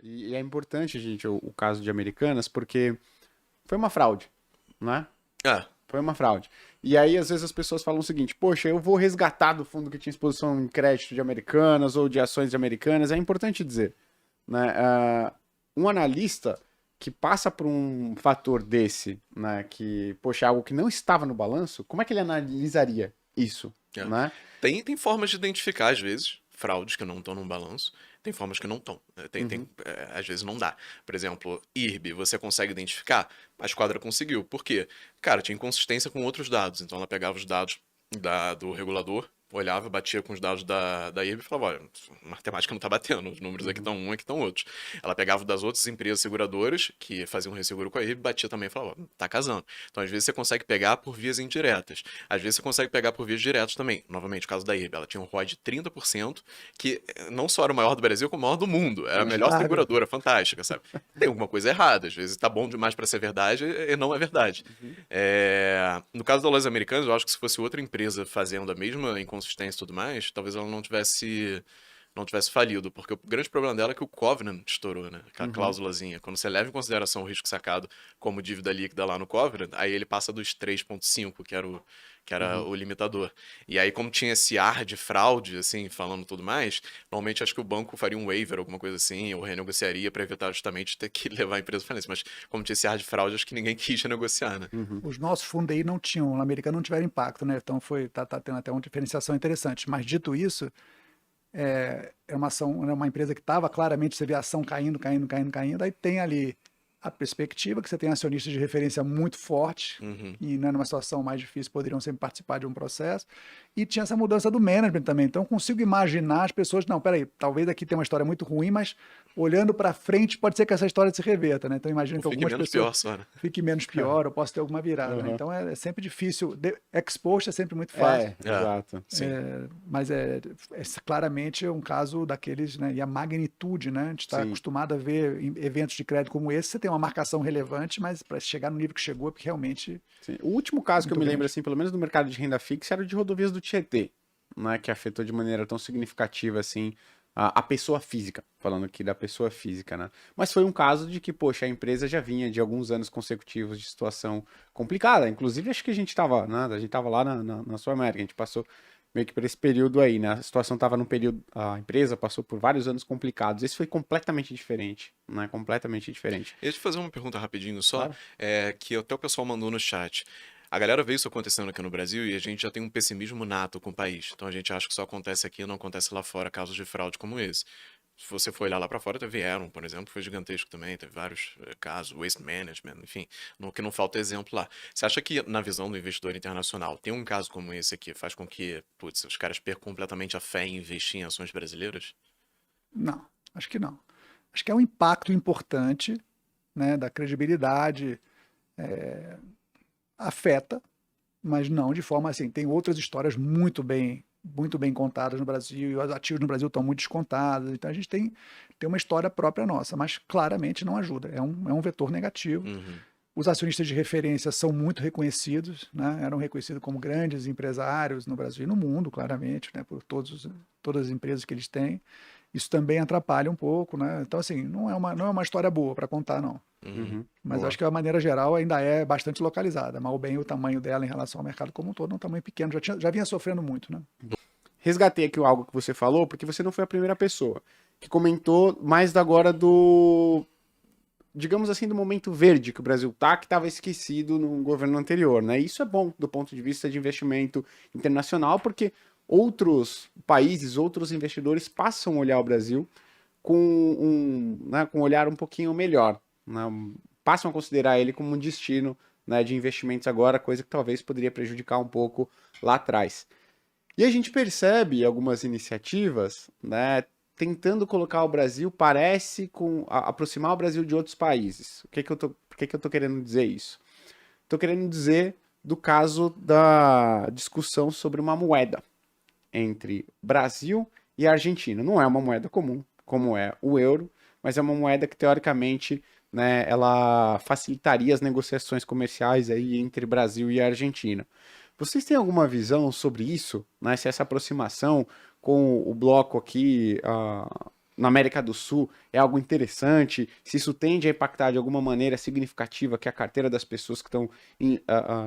E é importante, gente, o caso de Americanas, porque foi uma fraude, né? Ah, Foi uma fraude. E aí, às vezes, as pessoas falam o seguinte: poxa, eu vou resgatar do fundo que tinha exposição em crédito de Americanas ou de ações de Americanas. É importante dizer, né? Um analista que passa por um fator desse, né? Que, poxa, é algo que não estava no balanço, como é que ele analisaria isso, é. né? Tem formas de identificar, às vezes, fraudes que não estão no balanço. Tem formas que não estão. Uhum, Às vezes não dá. Por exemplo, IRB, você consegue identificar? A Esquadra conseguiu. Por quê? Cara, tinha inconsistência com outros dados. Então ela pegava os dados do regulador, olhava, batia com os dados da IRB e falava: olha, a matemática não tá batendo, os números aqui uhum. estão um, aqui estão outros. Ela pegava das outras empresas seguradoras que faziam resseguro com a IRB, batia também e falava: ó, tá casando. Então às vezes você consegue pegar por vias indiretas. Às vezes você consegue pegar por vias diretas também. Novamente, o caso da IRB, ela tinha um ROI de 30%, que não só era o maior do Brasil, como o maior do mundo. Era a melhor Claro. seguradora, fantástica, sabe? Tem alguma coisa errada, às vezes tá bom demais para ser verdade e não é verdade. Uhum. No caso da Lojas Americanas, eu acho que se fosse outra empresa fazendo a mesma inconsistência e tudo mais, talvez ela não tivesse falido, porque o grande problema dela é que o Covenant estourou, né? Aquela Uhum. cláusulazinha. Quando você leva em consideração o risco sacado como dívida líquida lá no Covenant, aí ele passa dos 3,5, que era Uhum. o limitador. E aí, como tinha esse ar de fraude, assim, falando tudo mais, normalmente acho que o banco faria um waiver, alguma coisa assim, ou renegociaria para evitar justamente ter que levar a empresa à falência. Mas como tinha esse ar de fraude, acho que ninguém quis renegociar, né? Uhum. Os nossos fundos aí não tinham, na Americana não tiveram impacto, né? Então tá tendo até uma diferenciação interessante. Mas dito isso, é uma ação, é uma empresa que estava claramente, você vê a ação caindo, caindo, caindo, caindo, aí tem ali a perspectiva que você tem acionistas de referência muito fortes, Uhum. e né, numa situação mais difícil poderiam sempre participar de um processo, e tinha essa mudança do management também, então eu consigo imaginar as pessoas, não, peraí, talvez aqui tenha uma história muito ruim, mas olhando para frente pode ser que essa história se reverta, né? Então imagino Ou que fique algumas menos pessoas pior só, né? fiquem menos pior, ou possa ter alguma virada, né? Uhum. Então é sempre difícil, exposto é sempre muito fácil, É, É, exato. sim. mas claramente um caso daqueles, né? E a magnitude, né? A gente está Sim. acostumado a ver em eventos de crédito como esse, você tem uma marcação relevante, mas para chegar no nível que chegou é porque realmente Sim. O último é caso que eu muito me lembro, grande. assim, pelo menos no mercado de renda fixa, era o de rodovias do Tietê, né, que afetou de maneira tão significativa, assim, a pessoa física, falando aqui da pessoa física, né? Mas foi um caso de que, poxa, a empresa já vinha de alguns anos consecutivos de situação complicada. Inclusive, acho que a gente estava, né, a gente tava lá na Sul América, a gente passou meio que por esse período aí, né? A situação estava num período, a empresa passou por vários anos complicados. Esse foi completamente diferente, né? Completamente diferente. Eu ia te fazer uma pergunta rapidinho só, Claro. que até o pessoal mandou no chat. A galera vê isso acontecendo aqui no Brasil e a gente já tem um pessimismo nato com o país. Então a gente acha que só acontece aqui e não acontece lá fora casos de fraude como esse. Se você for olhar lá pra fora, teve Aeron, por exemplo, foi gigantesco também, teve vários casos, Waste Management, enfim, que não falta exemplo lá. Você acha que, na visão do investidor internacional, tem um caso como esse aqui faz com que, putz, os caras percam completamente a fé em investir em ações brasileiras? Não, acho que não. Acho que é um impacto importante, né, da credibilidade, afeta, mas não de forma assim. Tem outras histórias muito bem contadas no Brasil, e os ativos no Brasil estão muito descontados, então a gente tem uma história própria nossa, mas claramente não ajuda. É um vetor negativo. Uhum. Os acionistas de referência são muito reconhecidos, né? Eram reconhecidos como grandes empresários no Brasil e no mundo, claramente, né? Por todas as empresas que eles têm. Isso também atrapalha um pouco, né? Então, assim, não é uma história boa para contar, não. Uhum. Uhum. Mas Boa. acho que a maneira geral ainda é bastante localizada. Mal bem o tamanho dela em relação ao mercado como um todo é um tamanho pequeno. Já vinha sofrendo muito, né? Resgatei aqui algo que você falou, porque você não foi a primeira pessoa que comentou mais agora do, digamos assim, do momento verde que o Brasil tá, que estava esquecido no governo anterior, né? Isso é bom do ponto de vista de investimento internacional, porque outros países, outros investidores passam a olhar o Brasil com um olhar um pouquinho melhor, né? Passam a considerar ele como um destino, né, de investimentos agora, coisa que talvez poderia prejudicar um pouco lá atrás. E a gente percebe algumas iniciativas, né, tentando colocar o Brasil, parece, aproximar o Brasil de outros países. Por que que eu tô querendo dizer isso? Estou querendo dizer do caso da discussão sobre uma moeda entre Brasil e Argentina. Não é uma moeda comum, como é o euro, mas é uma moeda que teoricamente, né, ela facilitaria as negociações comerciais aí entre Brasil e Argentina. Vocês têm alguma visão sobre isso, né? Se essa aproximação com o bloco aqui, na América do Sul é algo interessante, se isso tende a impactar de alguma maneira significativa que a carteira das pessoas que estão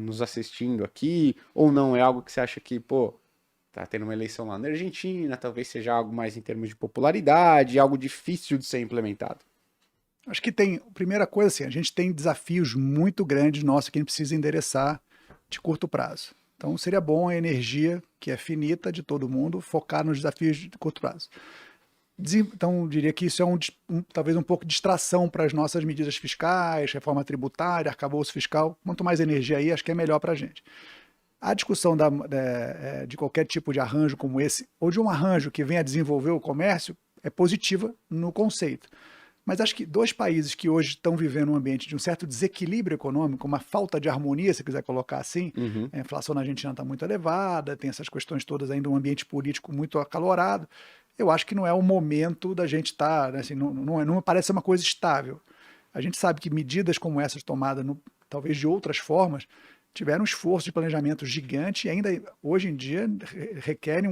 nos assistindo aqui, ou não é algo que você acha que, pô, tá tendo uma eleição lá na Argentina, talvez seja algo mais em termos de popularidade, algo difícil de ser implementado? Acho que tem, primeira coisa assim, a gente tem desafios muito grandes nossos que a gente precisa endereçar de curto prazo. Então seria bom a energia, que é finita de todo mundo, focar nos desafios de curto prazo. Então eu diria que isso é talvez um pouco de distração para as nossas medidas fiscais, reforma tributária, arcabouço fiscal. Quanto mais energia aí, acho que é melhor para a gente. A discussão de qualquer tipo de arranjo como esse, ou de um arranjo que venha a desenvolver o comércio, é positiva no conceito. Mas acho que 2 países que hoje estão vivendo um ambiente de um certo desequilíbrio econômico, uma falta de harmonia, se quiser colocar assim, a inflação na Argentina está muito elevada, tem essas questões todas ainda, um ambiente político muito acalorado. Eu acho que não é o momento da gente estar, né, assim, não parece ser uma coisa estável. A gente sabe que medidas como essas tomadas, talvez de outras formas, tiveram um esforço de planejamento gigante e ainda hoje em dia requerem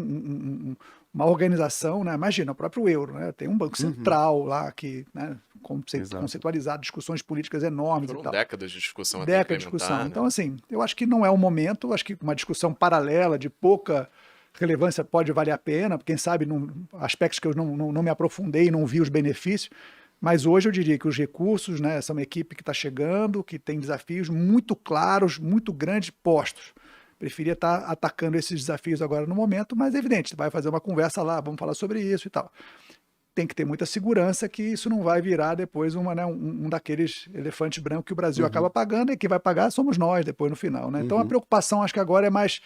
uma organização, né? Imagina, o próprio euro, né? Tem um banco central lá que, né, conceitualizado, discussões políticas enormes Foram e tal. décadas de discussão até Décadas de implementar, discussão. né? Então, assim, eu acho que não é o momento, acho que uma discussão paralela de pouca relevância pode valer a pena, quem sabe aspectos que eu não me aprofundei, não vi os benefícios, mas hoje eu diria que os recursos, né, essa é uma equipe que está chegando, que tem desafios muito claros, muito grandes postos. Preferia estar atacando esses desafios agora no momento, mas é evidente, vai fazer uma conversa lá, vamos falar sobre isso e tal. Tem que ter muita segurança que isso não vai virar depois um daqueles elefantes brancos que o Brasil acaba pagando e que vai pagar somos nós depois no final, né? Então a preocupação acho que agora é mais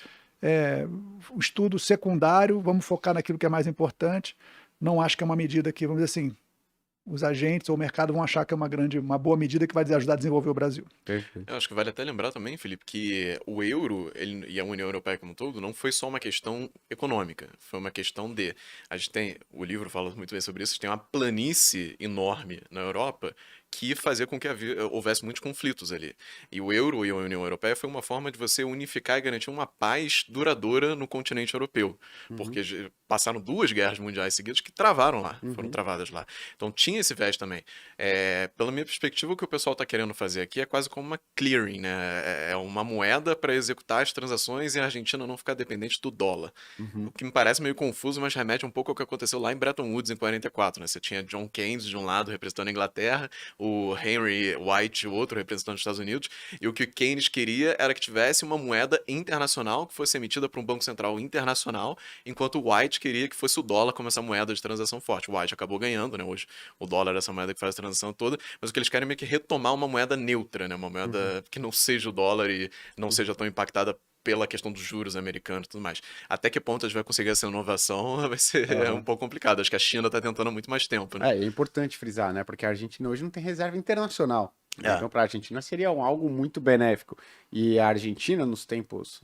o estudo secundário, vamos focar naquilo que é mais importante. Não acho que é uma medida que, vamos dizer assim, os agentes ou o mercado vão achar que é uma boa medida que vai ajudar a desenvolver o Brasil. Perfeito. Eu acho que vale até lembrar também, Felipe, que o euro e a União Europeia como um todo não foi só uma questão econômica, foi uma questão a gente tem, o livro fala muito bem sobre isso, tem uma planície enorme na Europa que fazia com que houvesse muitos conflitos ali. E o euro e a União Europeia foi uma forma de você unificar e garantir uma paz duradoura no continente europeu. Porque passaram 2 guerras mundiais seguidas que travaram lá, foram travadas lá. Então tinha esse viés também. Pela minha perspectiva, o que o pessoal está querendo fazer aqui é quase como uma clearing, né? É uma moeda para executar as transações e a Argentina não ficar dependente do dólar. O que me parece meio confuso, mas remete um pouco ao que aconteceu lá em Bretton Woods em 44, né? Você tinha John Keynes de um lado representando a Inglaterra, o Henry White, o outro representante dos Estados Unidos, e o que Keynes queria era que tivesse uma moeda internacional que fosse emitida por um banco central internacional, enquanto o White queria que fosse o dólar como essa moeda de transação forte. O White acabou ganhando, né? Hoje o dólar é essa moeda que faz a transação toda, mas o que eles querem é meio que retomar uma moeda neutra, né? Uma moeda que não seja o dólar e não seja tão impactada pela questão dos juros americanos e tudo mais. Até que ponto a gente vai conseguir essa inovação vai ser um pouco complicado. Acho que a China está tentando há muito mais tempo, né? É importante frisar, né? Porque a Argentina hoje não tem reserva internacional. Então, para a Argentina seria algo muito benéfico. E a Argentina, nos tempos...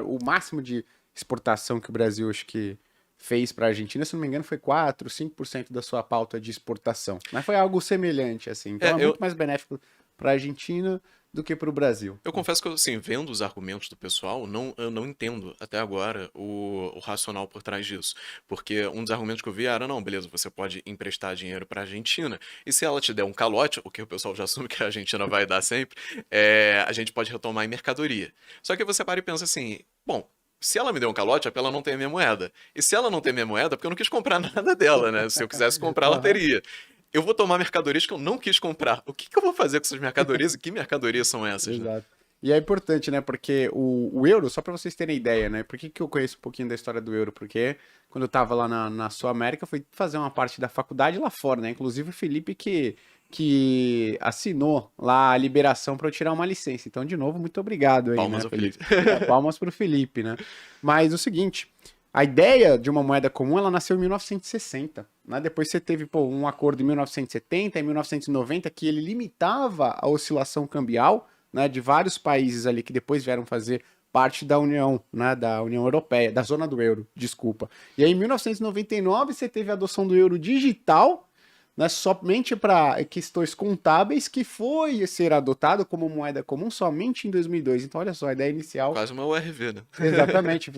o máximo de exportação que o Brasil, acho que fez para a Argentina, se não me engano, foi 4%, 5% da sua pauta de exportação. Mas foi algo semelhante, assim. Então é muito mais benéfico para a Argentina do que para o Brasil. Eu confesso que, assim, vendo os argumentos do pessoal, eu não entendo até agora o racional por trás disso. Porque um dos argumentos que eu vi era, não, beleza, você pode emprestar dinheiro para a Argentina, e se ela te der um calote, o que o pessoal já assume que a Argentina vai dar sempre, a gente pode retomar em mercadoria. Só que você para e pensa assim, bom, se ela me deu um calote é porque ela não tem a minha moeda. E se ela não tem a minha moeda é porque eu não quis comprar nada dela, né? Se eu quisesse comprar, ela teria. Eu vou tomar mercadorias que eu não quis comprar. O que eu vou fazer com essas mercadorias e que mercadorias são essas? Exato. Né? E é importante, né? Porque o euro, só para vocês terem ideia, né? Por que eu conheço um pouquinho da história do euro? Porque quando eu tava lá na Sul América, eu fui fazer uma parte da faculdade lá fora, né? Inclusive o Felipe que assinou lá a liberação para eu tirar uma licença. Então, de novo, muito obrigado aí, Palmas né, ao Felipe. Palmas pro Felipe, né? Mas o seguinte, a ideia de uma moeda comum, ela nasceu em 1960, né? Depois você teve um acordo em 1970, em 1990, que ele limitava a oscilação cambial, né, de vários países ali que depois vieram fazer parte da União, né, da União Europeia, da zona do euro, desculpa. E aí em 1999 você teve a adoção do euro digital, né, somente para questões contábeis, que foi ser adotado como moeda comum somente em 2002. Então, olha só, a ideia inicial... Quase uma URV, né? Exatamente,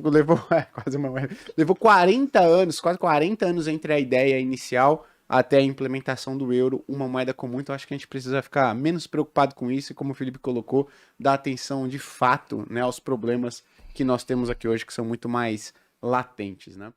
quase uma URV. Levou 40 anos, quase 40 anos entre a ideia inicial até a implementação do euro, uma moeda comum. Então acho que a gente precisa ficar menos preocupado com isso e, como o Felipe colocou, dar atenção de fato, né, aos problemas que nós temos aqui hoje, que são muito mais latentes, né?